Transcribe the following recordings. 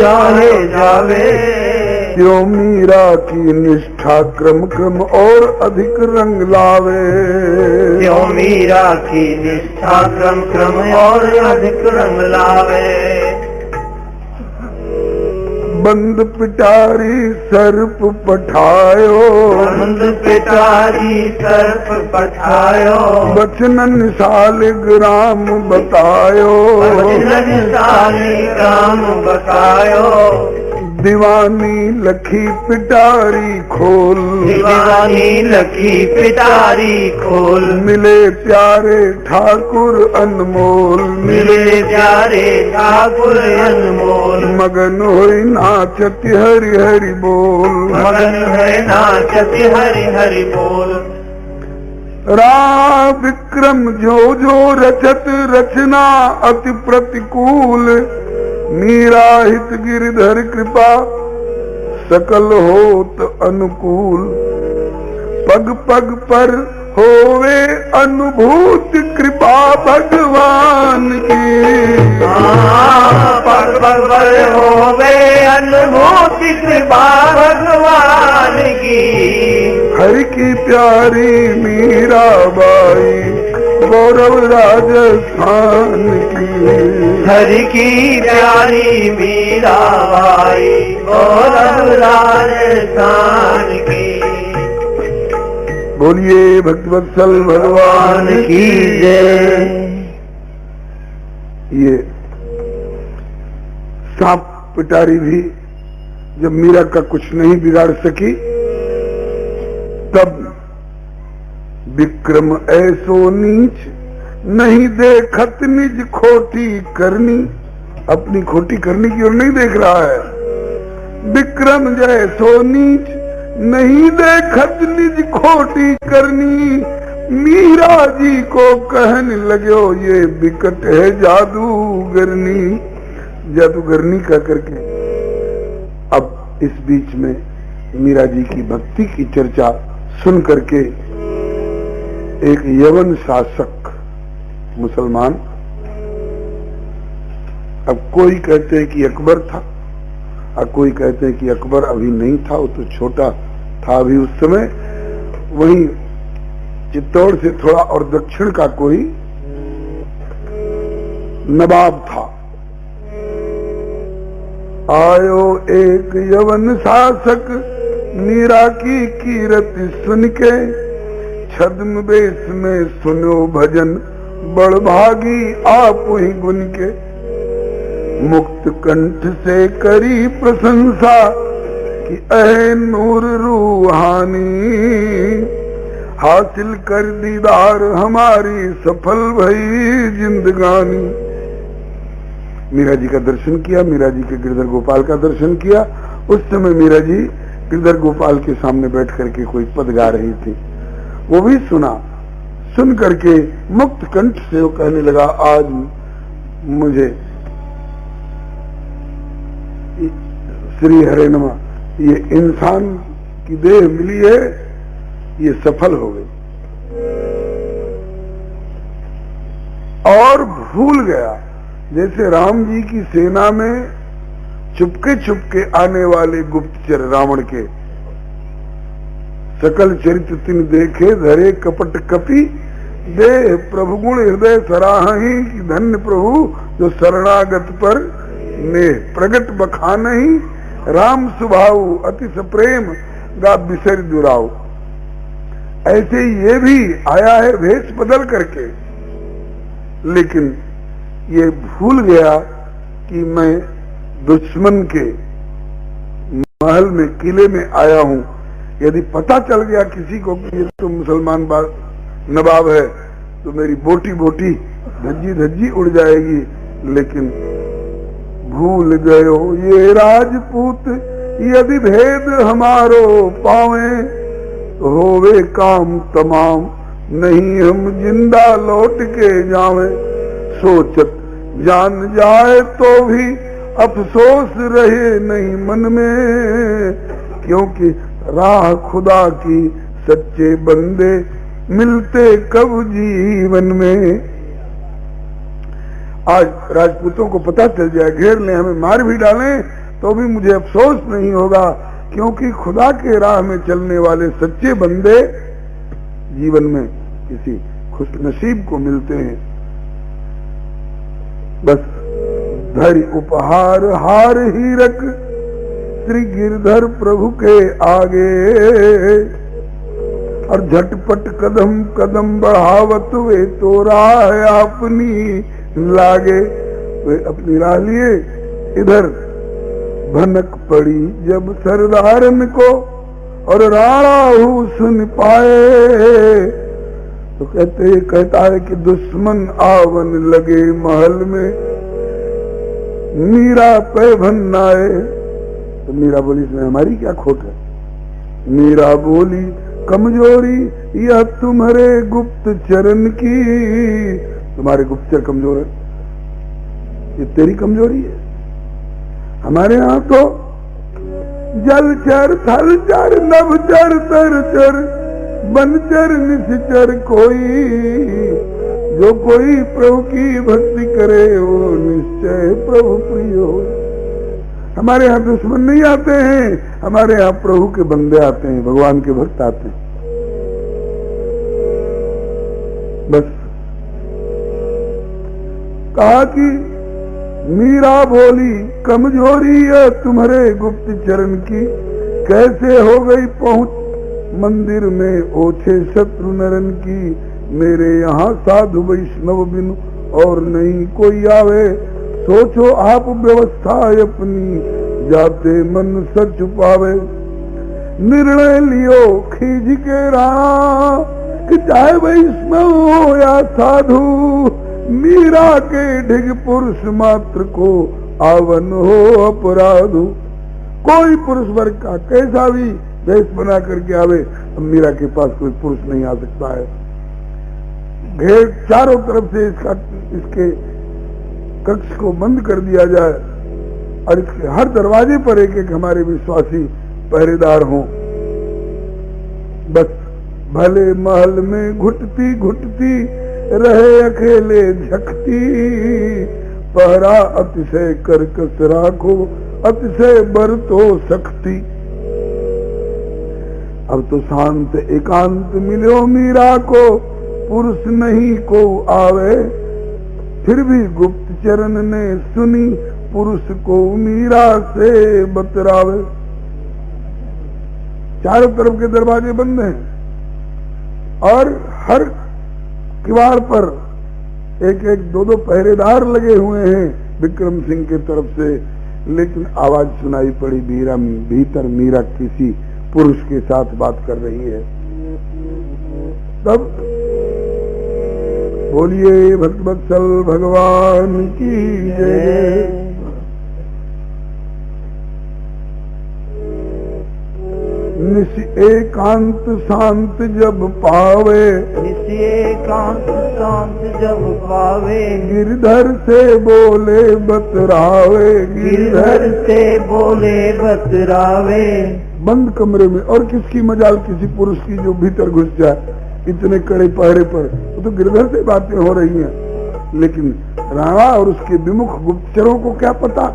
चाहे जावे। त्यों मीरा की निष्ठा क्रम क्रम और अधिक रंग लावे। त्यों मीरा की निष्ठा क्रम क्रम और अधिक रंग लावे। बंद पिटारी सर्प पठायो। बंद पिटारी सर्प पठायो। बचनन शालिग्राम बतायो। बचनन शालिग्राम बतायो। दीवानी लखी पिटारी खोल। दीवानी लखी पिटारी खोल। मिले प्यारे ठाकुर अनमोल। मिले प्यारे ठाकुर अनमोल। मगन होई नाचत हरि हरि बोल। मगन है नाचत हरि हरि बोल। रा विक्रम जो जो रचत रचना अति प्रतिकूल। मीरा हित गिरधर कृपा सकल होत अनुकूल। पग पग पर होवे अनुभूति कृपा भगवान की। पग पग पर होवे अनुभूति कृपा भगवान की। हरि की प्यारी मीरा बाई गौरव राजस्थान की। हरि की प्यारी मीरा बाई गौरव राजस्थान की। बोलिए भक्तवत्सल भगवान की जय। ये सांप पिटारी भी जब मीरा का कुछ नहीं बिगाड़ सकी तब विक्रम ऐसो नीच नहीं देखत निज खोटी करनी। अपनी खोटी करनी की ओर नहीं देख रहा है। विक्रम जैसो नीच नहीं देखत निज खोटी करनी। मीरा जी को कहने लगे ये विकट है जादूगरनी। जादूगरनी का करके अब इस बीच में मीरा जी की भक्ति की चर्चा सुन करके एक यवन शासक मुसलमान, अब कोई कहते हैं कि अकबर था और कोई कहते हैं कि अकबर अभी नहीं था, वो तो छोटा था अभी उस समय। वहीं चित्तौड़ से थोड़ा और दक्षिण का कोई नवाब था। आयो एक यवन शासक मीरा की कीरति सुन के। छद्म बेश में सुनो भजन बड़ भागी आप ही गुन के। मुक्त कंठ से करी प्रशंसा कि ऐ नूर रूहानी। हासिल कर दीदार हमारी सफल भई जिंदगानी। मीरा जी का दर्शन किया, मीरा जी के गिरधर गोपाल का दर्शन किया। उस समय मीरा जी गिरधर गोपाल के सामने बैठ करके कोई पद गा रही थी, वो भी सुना। सुन करके मुक्त कंठ से वो कहने लगा आज मुझे श्री हरे नमः ये इंसान की देह मिली है, ये सफल हो गई। और भूल गया जैसे राम जी की सेना में चुपके चुपके आने वाले गुप्तचर रावण के सकल चरित्र तिन देखे धरे कपट कपि। देह प्रभु गुण हृदय सराही कि धन्य प्रभु जो शरणागत पर ने प्रगट बखानहि। राम सुभाऊ अति सप्रेम गा बिसर दुराऊ। ऐसे ये भी आया है भेष बदल करके, लेकिन ये भूल गया कि मैं दुश्मन के महल में किले में आया हूं। यदि पता चल गया किसी को कि ये तो मुसलमान नवाब है तो मेरी बोटी बोटी धज्जी धज्जी उड़ जाएगी। लेकिन भूल गयो ये राजपूत यदि भेद हमारो पावे। होवे काम तमाम नहीं हम जिंदा लौट के जावे। सोचत जान जाए तो भी अफसोस रहे नहीं मन में। क्योंकि राह खुदा की सच्चे बंदे मिलते कब जीवन में। आज राजपूतों को पता चल जाए, घेर ले, हमें मार भी डालें तो भी मुझे अफसोस नहीं होगा, क्योंकि खुदा के राह में चलने वाले सच्चे बंदे जीवन में किसी खुशनसीब को मिलते हैं। बस धरि उपहार हार हीरक श्री गिरधर प्रभु के आगे, और झटपट कदम कदम बढ़ावत वे तो राह अपनी लागे। वे अपनी राह लिए, इधर भनक पड़ी जब सरदारन को और राणा हूँ सुन पाए, तो कहता है कि दुश्मन आवन लगे महल में, मीरा पे भन्नाए। तो मीरा बोली इसमें हमारी क्या खोट है? मीरा बोली कमजोरी यह तुम्हारे गुप्त चरण की, तुम्हारे गुप्तचर कमजोर है, ये तेरी कमजोरी है। हमारे यहाँ तो जलचर थलचर नभचर तरचर बनचर निश्चर कोई, जो कोई प्रभु की भक्ति करे वो निश्चय प्रभु प्रिय हो। हमारे यहाँ दुश्मन नहीं आते हैं, हमारे यहाँ प्रभु के बंदे आते हैं, भगवान के भक्त आते हैं। बस कहा कि मीरा बोली कमजोरी है तुम्हारे गुप्त चरण की, कैसे हो गई पहुंच मंदिर में ओछे शत्रु नरन की। मेरे यहाँ साधु वैष्णव बिनु और नहीं कोई आवे, सोचो आप व्यवस्था अपनी जाते मन सच पावे। निर्णय लियो खींच के राणा कि चाहे वैष्णव हो या साधु, मीरा के ढिग पुरुष मात्र को आवन हो अपराधु। कोई पुरुष वर्ग का कैसा भी वेश बना करके आवे, अब मीरा के पास कोई पुरुष नहीं आ सकता है। घेर चारों तरफ से इसके कक्ष को बंद कर दिया जाए और इसके हर दरवाजे पर एक एक हमारे विश्वासी पहरेदार हों। बस भले महल में घुटती घुटती रहे अकेले झकती, पहरा अतिशय करकस राखो अतिशय बरतो सख्ती। अब तो शांत एकांत मिलो मीरा को, पुरुष नहीं को आवे। फिर भी गुप्त चरण ने सुनी पुरुष को मीरा से बतरावे। चारों तरफ के दरवाजे बंद हैं और हर किवाड़ पर एक एक दो दो पहरेदार लगे हुए हैं विक्रम सिंह की तरफ से, लेकिन आवाज सुनाई पड़ी भीतर मीरा किसी पुरुष के साथ बात कर रही है। तब बोलिए भक्तवत्सल भगवान की जय। निश एकांत शांत जब पावे, निश एकांत शांत जब पावे, गिरधर से बोले बतरावे, गिरधर से बोले बतरावे। बंद कमरे में और किसकी मजाल किसी पुरुष की जो भीतर घुस जाए इतने कड़े पहरे पर, वो तो गिरधर से बातें हो रही हैं। लेकिन राणा और उसके विमुख गुप्तचरों को क्या पता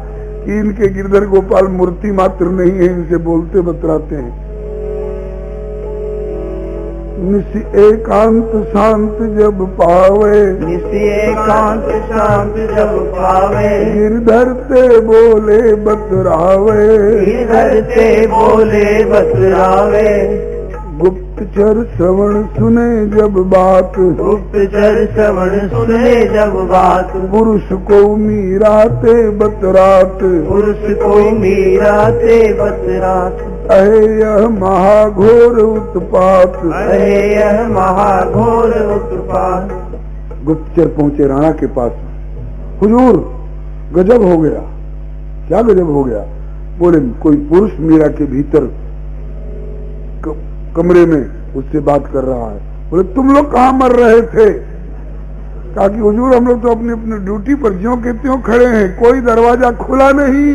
कि इनके गिरधर गोपाल मूर्ति मात्र नहीं है, इनसे बोलते बतराते हैं। निश एकांत शांत जब पावे, निश एकांत शांत जब पावे, गिरधर से बोले बतरावे, गिरधर से बोले बतरावे। गुप्तचर श्रवण सुने जब बात, गुप्तचर श्रवण सुने जब बात, पुरुष को मीराते बतरात, पुरुष को मीराते बतरात। अहे यह महाघोर उत्पात, अहे यह महाघोर उत्पात। गुप्तचर पहुंचे राणा के पास। हुजूर गजब हो गया। क्या गजब हो गया? बोले कोई पुरुष मीरा के भीतर कमरे में उससे बात कर रहा है। बोले तुम लोग कहाँ मर रहे थे? कहा कि हुजूर हम लोग तो अपनी अपनी ड्यूटी पर ज्यों के त्यों खड़े हैं, कोई दरवाजा खुला नहीं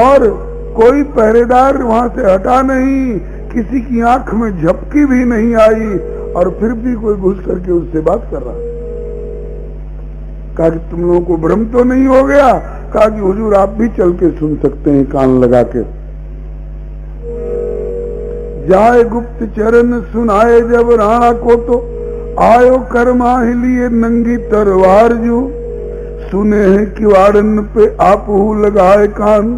और कोई पहरेदार वहां से हटा नहीं, किसी की आंख में झपकी भी नहीं आई और फिर भी कोई घुस करके उससे बात कर रहा। कहा कि तुम लोगों को भ्रम तो नहीं हो गया कहा कि हुजूर आप भी चल के सुन सकते हैं कान लगा के। जाए गुप्त चरण सुनाए जब राणा को तो आयो कर्मा लिए नंगी तरवार जो। सुने हैं किवाड़न पे आपू लगाए कान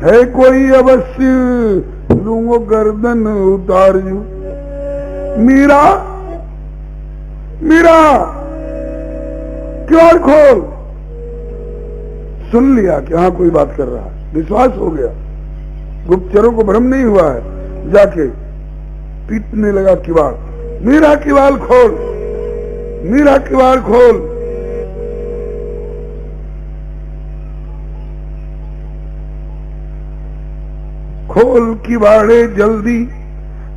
है कोई अवश्य लूंगो गर्दन उतार जो। मीरा मीरा किवाड़ खोल। सुन लिया कि हाँ कोई बात कर रहा है, विश्वास हो गया, गुप्तचरों को भ्रम नहीं हुआ है। जाके पीटने लगा किवाड़। मीरा किवाड़ खोल, मीरा किवाड़ खोल। खोल किवाड़े जल्दी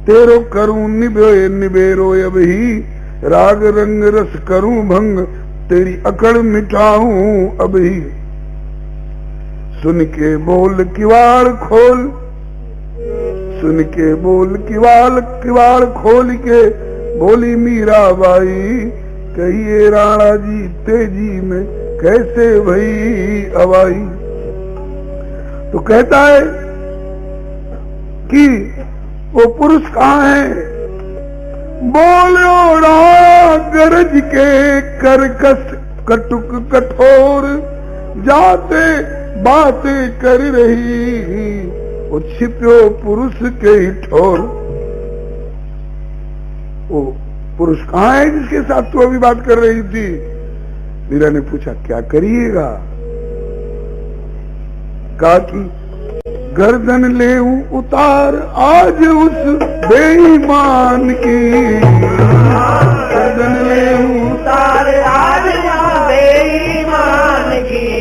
तेरो करूं निबेरो अब ही। राग रंग रस करूं भंग तेरी अकड़ मिटाऊं अब ही। सुन के बोल किवाड़ खोल, सुन के बोल किवाड़ खोल के बोली मीराबाई। कहिए राणा जी तेजी में कैसे भई अवाई। तो कहता है कि वो पुरुष कहाँ है। बोलो राणा गरज के करकस कटुक कठोर जाते बातें कर रही। वो छिप्यो पुरुष के ही ठोर। वो पुरुष कहाँ है जिसके साथ तू अभी बात कर रही थी। मीरा ने पूछा क्या करिएगा। कहा कि गर्दन ले उतार आज उस बेईमान की। गर्दन ले उतार आज उस बेईमान की।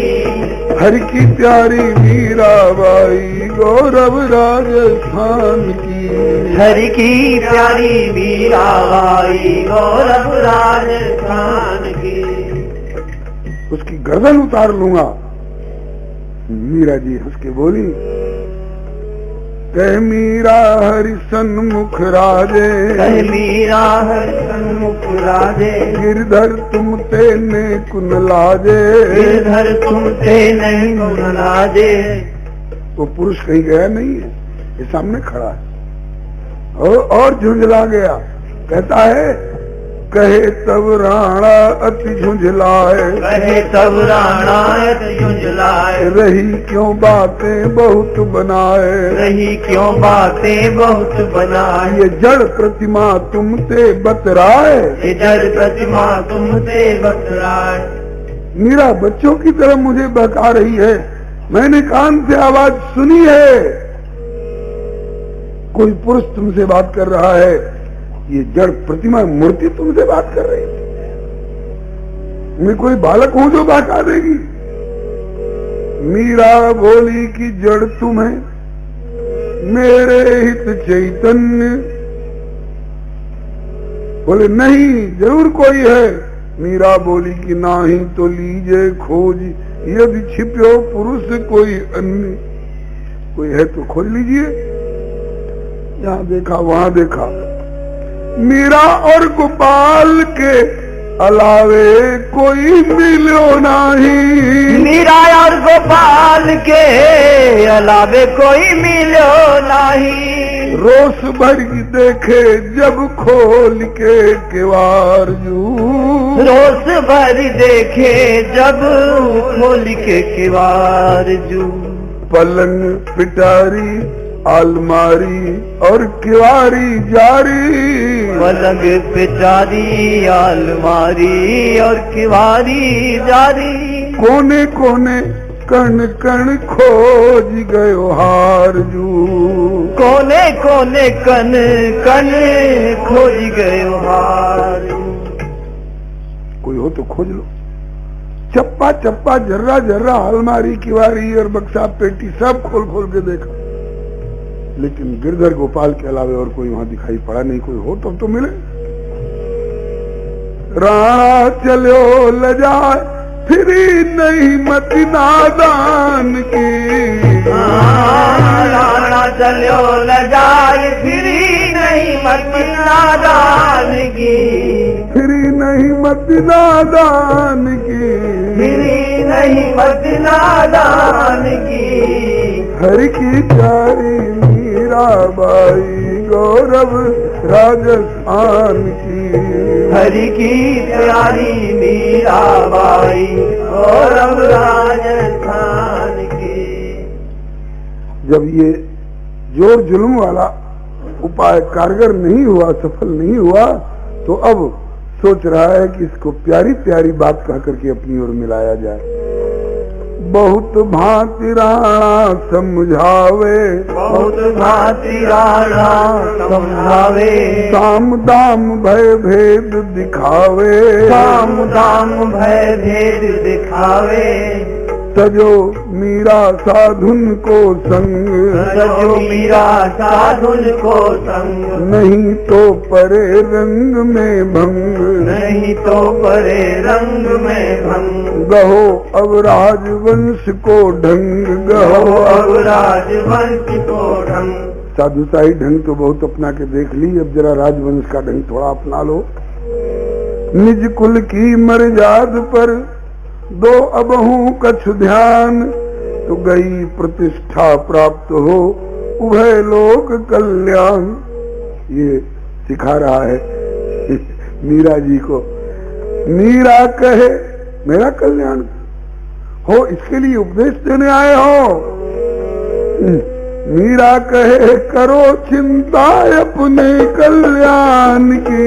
हर की प्यारी मीराबाई गौरव राजस्थान की। हर की प्यारी मीराबाई गौरव राजस्थान की। उसकी गर्दन उतार लूंगा। मीरा जी हंस के बोली कह मीरा हरि सन्मुख राजे। कह मीरा हरि सन्मुख राजे। गिरधर तुम ते ने कुन लाजे। गिरधर तुम ते नहीं कुन लाजे। वो पुरुष कहीं गया नहीं है, ये सामने खड़ा है और झुंझला गया। कहता है कहे तब राणा अति झुंझलाए। कहे तब राणा अति झुंझलाए। रही क्यों बातें बहुत बनाए। रही क्यों बातें बहुत बनाए। ये जड़ प्रतिमा तुम ते बतराए। ये जड़ प्रतिमा तुम ते बतराए। मीरा बच्चों की तरह मुझे बहका रही है। मैंने कान से आवाज सुनी है कोई पुरुष तुमसे बात कर रहा है। ये जड़ प्रतिमा मूर्ति तुमसे बात कर रही है। मैं कोई बालक हूं जो बहका देगी। मीरा बोली कि जड़ तुम्हें मेरे हित चैतन्य। बोले नहीं जरूर कोई है। मीरा बोली कि नाही तो लीजे खोज यदि छिप्यो पुरुष कोई अन्य। कोई है तो खोज लीजिए। यहाँ देखा वहां देखा। मीरा और गोपाल के अलावे कोई मिलो नहीं। मीरा और गोपाल के अलावे कोई मिलो नहीं। रोष भर देखे जब खोल के किवाड़ जू। रोष भर देखे जब खोल के किवाड़ जू। पलंग पिटारी अलमारी और किवाड़ी जारी। पलंग पिटारी अलमारी और किवाड़ी जारी। कोने कोने कण कण खोज गयो हार जू। कोने कोने कण कण खोज गयो हार। कोई हो तो खोज लो। चप्पा चप्पा जर्रा जर्रा अलमारी किवाड़ी और बक्सा पेटी सब खोल खोल के देखा, लेकिन गिरधर गोपाल के अलावे और कोई वहां दिखाई पड़ा नहीं। कोई हो तो मिले। राणा चलो लजाए फिरी नहीं मति नादान की। राणा चलो लजाए फिरी नहीं मति नादान की। फिरी नहीं मति नादान की। फिरी नहीं मत नादान की। हरि की प्यारी मीराबाई गौरव राजस्थान की। हरि की प्यारी मीराबाई गौरव राजस्थान की। जब ये जोर जुल्म वाला उपाय कारगर नहीं हुआ, सफल नहीं हुआ, तो अब सोच रहा है कि इसको प्यारी प्यारी बात कह करके अपनी ओर मिलाया जाए। बहुत भांति राणा समझावे, बहुत भांति राणा समझावे, साम दाम भय भेद दिखावे, साम दाम भय भेद दिखावे। तजो मीरा साधुन को संग, तजो मीरा साधुन को संग, नहीं तो परे रंग में भंग, नहीं तो परे रंग में भंग। गहो अब राजवंश को ढंग, गहो अब राजवंश को ढंग। साधुशाही ढंग तो बहुत अपना के देख ली, अब जरा राजवंश का ढंग थोड़ा अपना लो। निज कुल की मर्याद पर दो अबहू कछु ध्यान, तो गई प्रतिष्ठा प्राप्त हो उभय लोक कल्याण। ये सिखा रहा है मीरा जी को। मीरा कहे मेरा कल्याण हो, इसके लिए उपदेश देने आए हो। मीरा कहे करो चिंता अपने कल्याण की।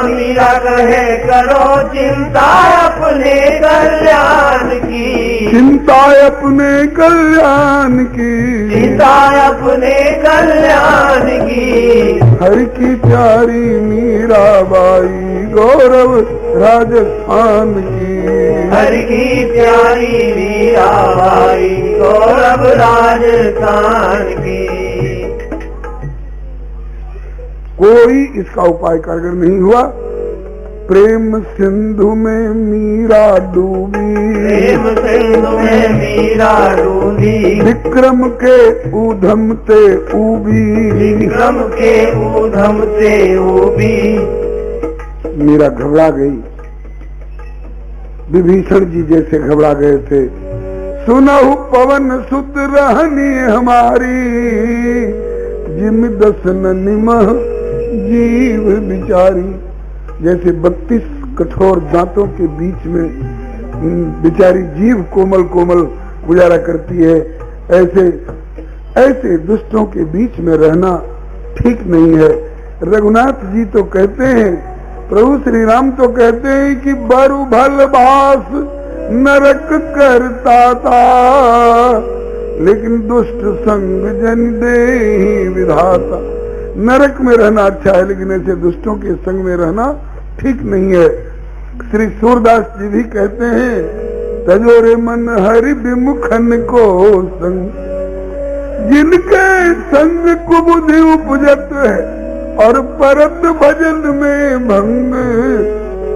मीरा कहे करो चिंता अपने कल्याण की। चिंता अपने कल्याण की, चिंता अपने कल्याण की। हरि की प्यारी मीराबाई गौरव राजस्थान की। हरि की प्यारी मीराबाई गौरव राजस्थान की। कोई इसका उपाय कारगर नहीं हुआ। प्रेम सिंधु में मीरा डूबी, प्रेम सिंधु में मीरा डूबी। विक्रम के ऊधम ते ऊबी, विक्रम के ऊधम से ऊबी। मीरा घबरा गई, विभीषण जी जैसे घबरा गए थे। सुनहु पवन सुत रहनी हमारी, जिम दसन निमह जीव बिचारी। जैसे 32 कठोर दांतों के बीच में बिचारी जीव कोमल कोमल गुजारा करती है, ऐसे दुष्टों के बीच में रहना ठीक नहीं है। रघुनाथ जी तो कहते हैं, प्रभु श्री राम तो कहते हैं कि बरु भल भास नरक करता था, लेकिन दुष्ट संग जन देहि विधाता। नरक में रहना अच्छा है, लेकिन ऐसे दुष्टों के संग में रहना ठीक नहीं है। श्री सूरदास जी भी कहते हैं, तजोरे मन हरि विमुखन को संग, जिनके संग कुबुद्धि उपजत है और परत भजन में भंग।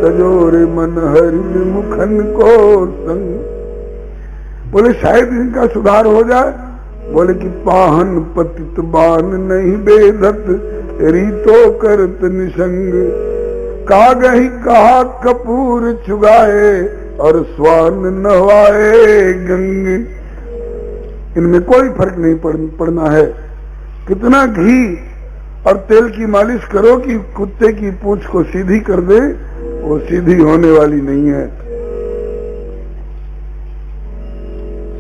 तजोरे मन हरि विमुखन को संग। बोले शायद इनका सुधार हो जाए। बोले कि पाहन पतित बान नहीं बेधत, रीतो करत निसंग। कागही कहा कपूर चुगाए और स्वान नहवाए गंग। इनमें कोई फर्क नहीं पड़ना है। कितना घी और तेल की मालिश करो कि कुत्ते की पूंछ को सीधी कर दे, वो सीधी होने वाली नहीं है।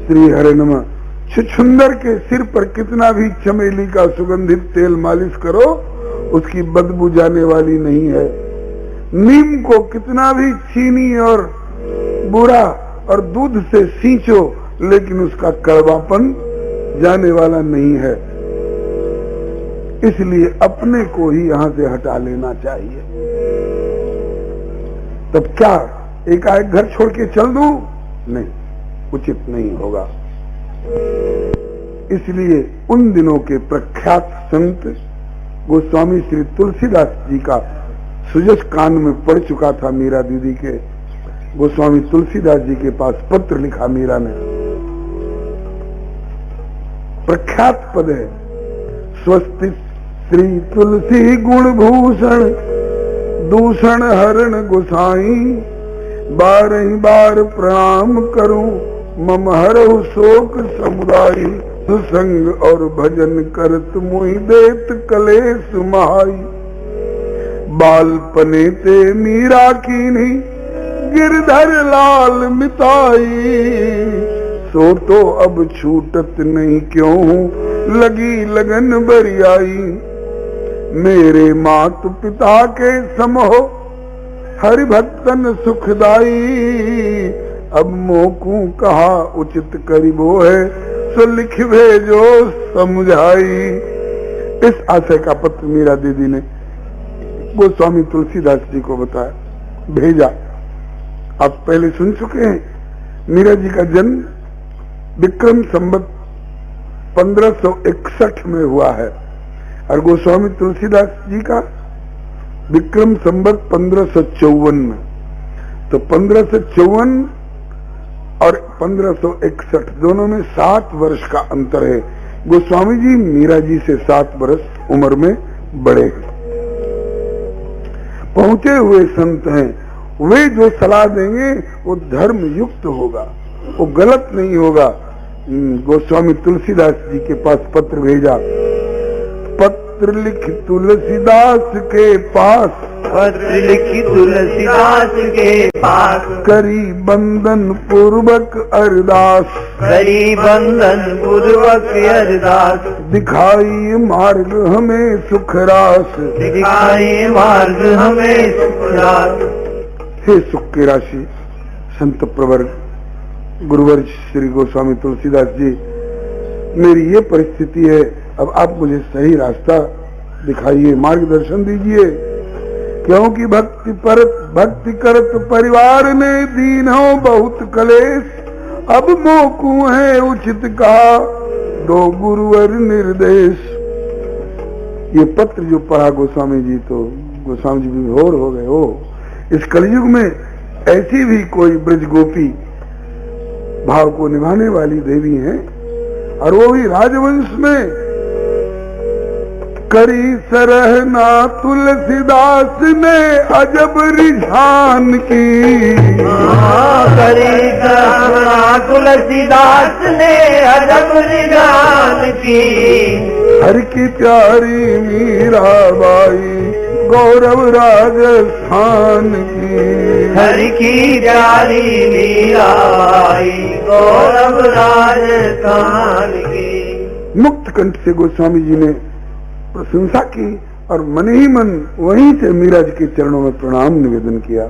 श्री हरे नमः। छुछुंदर के सिर पर कितना भी चमेली का सुगंधित तेल मालिश करो, उसकी बदबू जाने वाली नहीं है। नीम को कितना भी चीनी और बूरा और दूध से सींचो, लेकिन उसका कड़वापन जाने वाला नहीं है। इसलिए अपने को ही यहाँ से हटा लेना चाहिए। तब क्या एकाएक घर छोड़ के चल दूं? नहीं, उचित नहीं होगा। इसलिए उन दिनों के प्रख्यात संत गोस्वामी श्री तुलसीदास जी का सुजस कान में पड़ चुका था मीरा दीदी के। गोस्वामी तुलसीदास जी के पास पत्र लिखा मीरा ने। प्रख्यात पद है, स्वस्ति श्री तुलसी गुण भूषण, दूषण हरण गोसाई। बारही बार प्रणाम करूं मम हरहु शोक समुदाय। सुसंग और भजन करत मोहि देत कलेश महाई। बालपने ते मीरा कीन्ही गिरधर लाल मिताई। सो तो अब छूटत नहीं क्यों हूँ लगी लगन बरियाई। मेरे मात पिता के समहो हरि भक्तन सुखदाई। अब मोकू कहा उचित करीबो है सो लिख भेजो समझाई। इस आशय का पत्र मीरा दीदी ने गोस्वामी तुलसीदास जी को बताया, भेजा। आप पहले सुन चुके हैं मीरा जी का जन्म विक्रम संवत 1561 में हुआ है और गोस्वामी तुलसीदास जी का विक्रम संवत 1554 में। तो 1554 और 1561 दोनों में 7 वर्ष का अंतर है। गोस्वामी जी मीरा जी से 7 वर्ष उम्र में बड़े हैं। पहुंचे हुए संत हैं, वे जो सलाह देंगे वो धर्म युक्त होगा, वो गलत नहीं होगा। गोस्वामी तुलसीदास जी के पास पत्र भेजा। पत्र लिख तुलसीदास के पास, पत्र लिखी तुलसीदास के पास। करी बंधन पूर्वक अरदास, करी बंधन पूर्वक अरदास। दिखाई मार्ग हमें सुखरास, दिखाई मार्ग हमें सुखरास। हे सुख की राशि संत प्रवर गुरुवर श्री गोस्वामी तुलसीदास जी, मेरी ये परिस्थिति है, अब आप मुझे सही रास्ता दिखाइए, मार्गदर्शन दीजिए। क्योंकि भक्ति करत परिवार ने दीन हो बहुत कलेश। अब मोकू है उचित कहा दो गुरुवर निर्देश। ये पत्र जो पढ़ा गोस्वामी जी तो गोस्वामी जी विभोर हो गए। हो इस कलयुग में ऐसी भी कोई ब्रज गोपी भाव को निभाने वाली देवी हैं और वो भी राजवंश में। करी सरहना तुलसीदास ने अजब रिझान की। करी सरहना तुलसीदास ने अजब रिझान की। हर की प्यारी मीराबाई गौरव राजस्थान की। हर की प्यारी मीराबाई गौरव राजस्थान की। मुक्त कंठ से गोस्वामी जी ने प्रशंसा की और मन ही मन वहीं से मीरा जी के चरणों में प्रणाम निवेदन किया।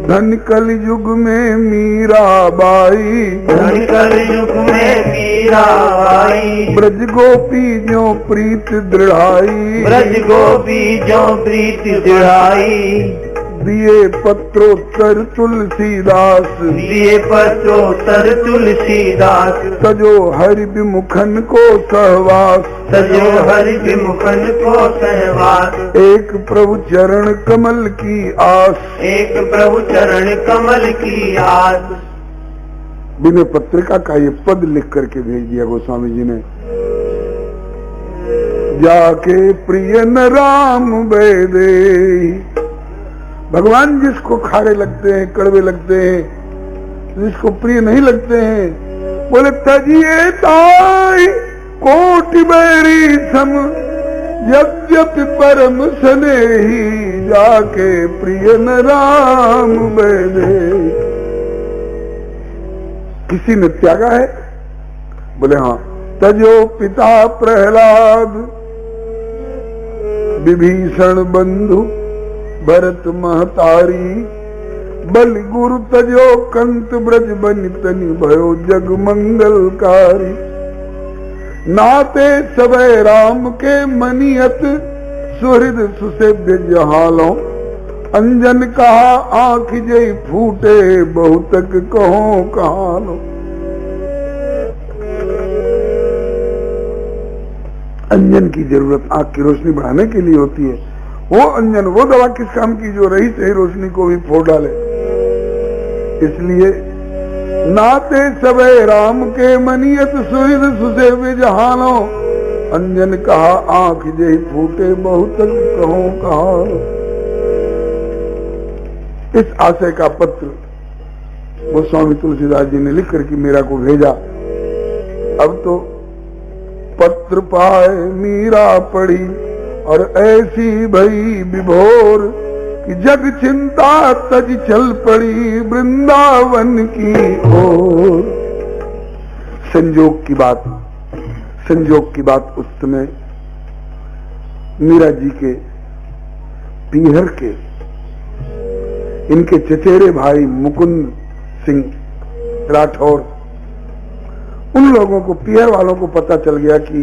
धन कल युग में मीराबाई, धन कल युग में मीराबाई। ब्रज गोपी जो प्रीत दृढ़ाई, ब्रज गोपी जो प्रीत दृढ़ाई। दिए पत्रोत्तर तुलसीदास, दिए पत्रोत्तर तुलसीदास। सजो हरि विमुखन को सहवास, सजो हरि विमुखन को सहवास। एक प्रभु चरण कमल की आस, एक प्रभु चरण कमल की आस। बिना पत्रिका का ये पद लिख करके भेज दिया गोस्वामी जी ने। जाके प्रिय न राम बेदे। भगवान जिसको खारे लगते हैं, कड़वे लगते हैं, जिसको प्रिय नहीं लगते हैं, बोले तजिए ताई कोटि बैरी सम यद्यपि परम स्नेही। जाके प्रिय न राम बेदे। किसी ने त्यागा है? बोले हाँ। तजो पिता प्रहलाद विभीषण बंधु भरत महतारी। बल गुरु तजो कंत ब्रज बनि तनि भयो जग मंगलकारी। नाते सबे राम के मनियत सुहृद सुसेव्य जहालो। अंजन कहा आंख जय फूटे बहुतक कहो कहानो। अंजन की जरूरत आंख की रोशनी बढ़ाने के लिए होती है। वो अंजन, वो दवा किस काम की जो रही सही रोशनी को भी फोड़ डाले। इसलिए नाते सबे राम के मनियत सुहृद सुसेव्य जहानो। अंजन कहा आंख जय फूटे बहुतक कहो कहानो। इस आशय का पत्र गोस्वामी तुलसीदास जी ने लिख करके मीरा को भेजा। अब तो पत्र पाए मीरा पढ़ी और ऐसी भई विभोर कि जग चिंता तज चल पड़ी वृंदावन की ओर। संजोग की बात उस समय मीरा जी के पीहर के इनके चचेरे भाई मुकुंद सिंह राठौर, उन लोगों को, पीहर वालों को पता चल गया कि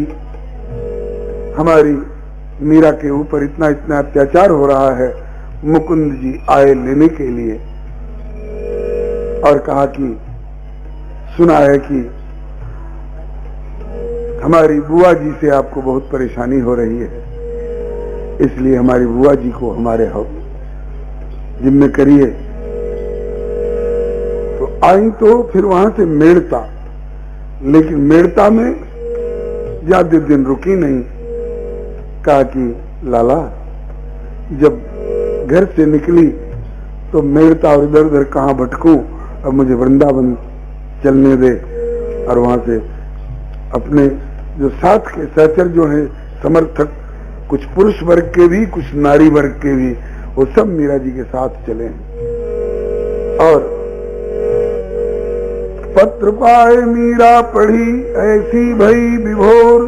हमारी मीरा के ऊपर इतना इतना अत्याचार हो रहा है। मुकुंद जी आए लेने के लिए और कहा कि सुना है कि हमारी बुआ जी से आपको बहुत परेशानी हो रही है, इसलिए हमारी बुआ जी को हमारे जिम्मे करिए। तो आई तो फिर वहां से मेड़ता, लेकिन मेड़ता में ज्यादा दिन रुकी नहीं। कहा कि लाला, जब घर से निकली तो मेड़ता और इधर उधर कहां भटकूं, अब मुझे वृंदावन चलने दे। और वहां से अपने जो साथ के सहचर जो हैं समर्थक, कुछ पुरुष वर्ग के भी कुछ नारी वर्ग के भी, वो सब मीरा जी के साथ चले। और पत्र पाए मीरा पढ़ी ऐसी भई विभोर,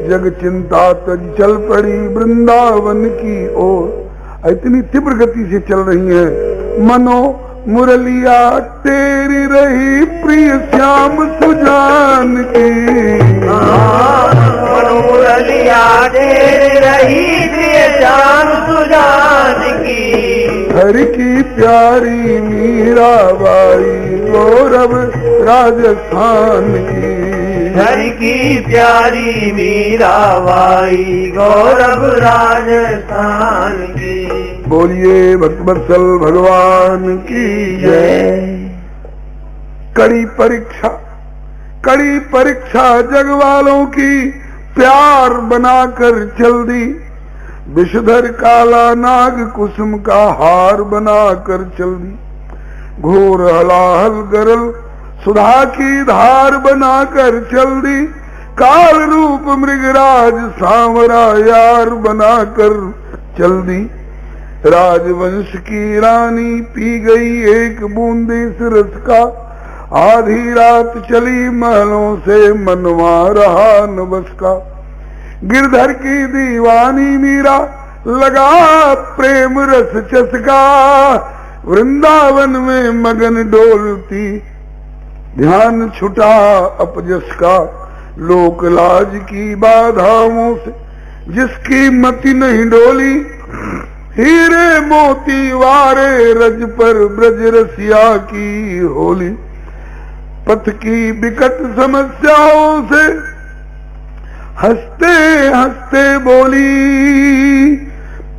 जग चिंता तज चल पड़ी वृंदावन की ओर। इतनी तीव्र गति से चल रही है। मनो मुरलिया तेरी रही प्रिय श्याम सुजान की, मनो मुरलिया तेरी रही प्रिय श्याम सुजान की। हरि की प्यारी मीराबाई गौरव राजस्थान की, हरि की प्यारी मीराबाई गौरव राजस्थान की। बोलिए भक्तवत्सल भगवान की जय। कड़ी परीक्षा जग वालों की प्यार बनाकर चल दी। विषधर काला नाग कुसुम का हार बनाकर चल दी। घोर हलाहल गरल सुधा की धार बनाकर चल दी। काल रूप मृगराज सांवरा यार बनाकर चल दी। राजवंश की रानी पी गई एक बूंदे से रस का। आधी रात चली महलों से मनवा रहा न बस का। गिरधर की दीवानी मीरा लगा प्रेम रस चसका। वृंदावन में मगन डोलती ध्यान छुटा अपजस का। लोक लाज की बाधाओं से जिसकी मति नहीं डोली। हीरे मोती वारे रज पर ब्रज रसिया की होली। पथ की विकट समस्याओं से हंसते हंसते बोली।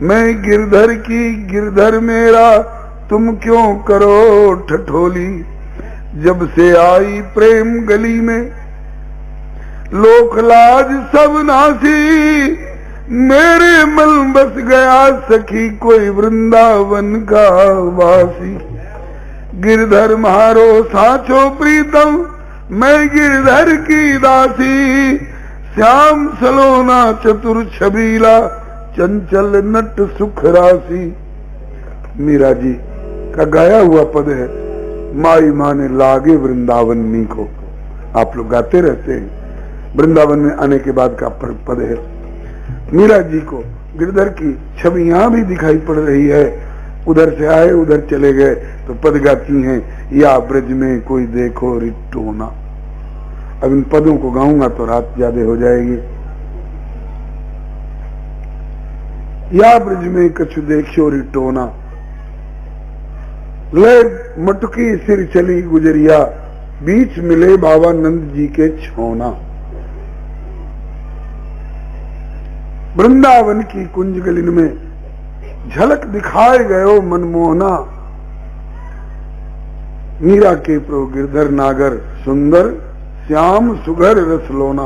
मैं गिरधर की गिरधर मेरा तुम क्यों करो ठठोली। जब से आई प्रेम गली में लोक लाज सब नासी। मेरे मन बस गया सखी कोई वृंदावन का वासी। गिरधर मारो साचो प्रीतम मैं गिरधर की दासी। श्याम सलोना चतुर छबीला चंचल नट सुख राशि। मीरा जी का गाया हुआ पद है। माई माने लागे वृंदावन नी को। आप लोग गाते रहते हैं। वृंदावन में आने के बाद का पद है। मीरा जी को गिरधर की छवि यहाँ भी दिखाई पड़ रही है। उधर से आए उधर चले गए तो पद गाती हैं। या ब्रज में कोई देखो रिटोना। अब इन पदों को गाऊंगा तो रात ज्यादा हो जाएगी। या ब्रज में कछु देखो रिटोना। ले मटकी सिर चली गुजरिया बीच मिले बाबा नंद जी के छोना। वृंदावन की कुंज गलिन में झलक दिखाए गयो मनमोहना। मीरा के प्रभु गिरधर नागर सुंदर श्याम सुघर रसलोना।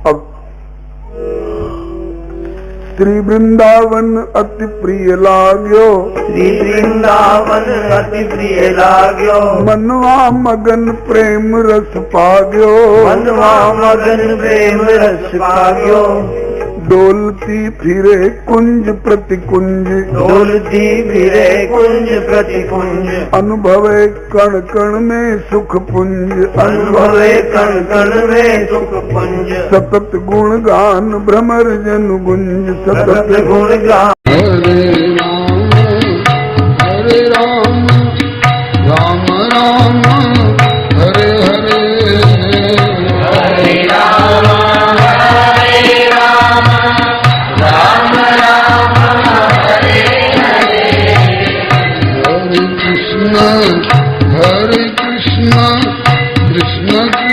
अब श्री वृंदावन अति प्रिय लाग्यो, श्री वृंदावन अति प्रिय लाग्यो, मनवा मगन प्रेम रस पाग्यो, मनवा मगन प्रेम रस पाग्यो, डोलती फिरे कुंज प्रति कुंज, डोलती फिरे कुंज प्रति कुंज, अनुभवे कण कण में सुख पुंज, अनुभवे कण कण में सुख पुंज, सतत गुण गान भ्रमर जन गुंज, सतत गुण गान। हरे राम राम राम हरे हरे, हरे राम हरे राम राम राम हरे हरे, हरे कृष्ण कृष्ण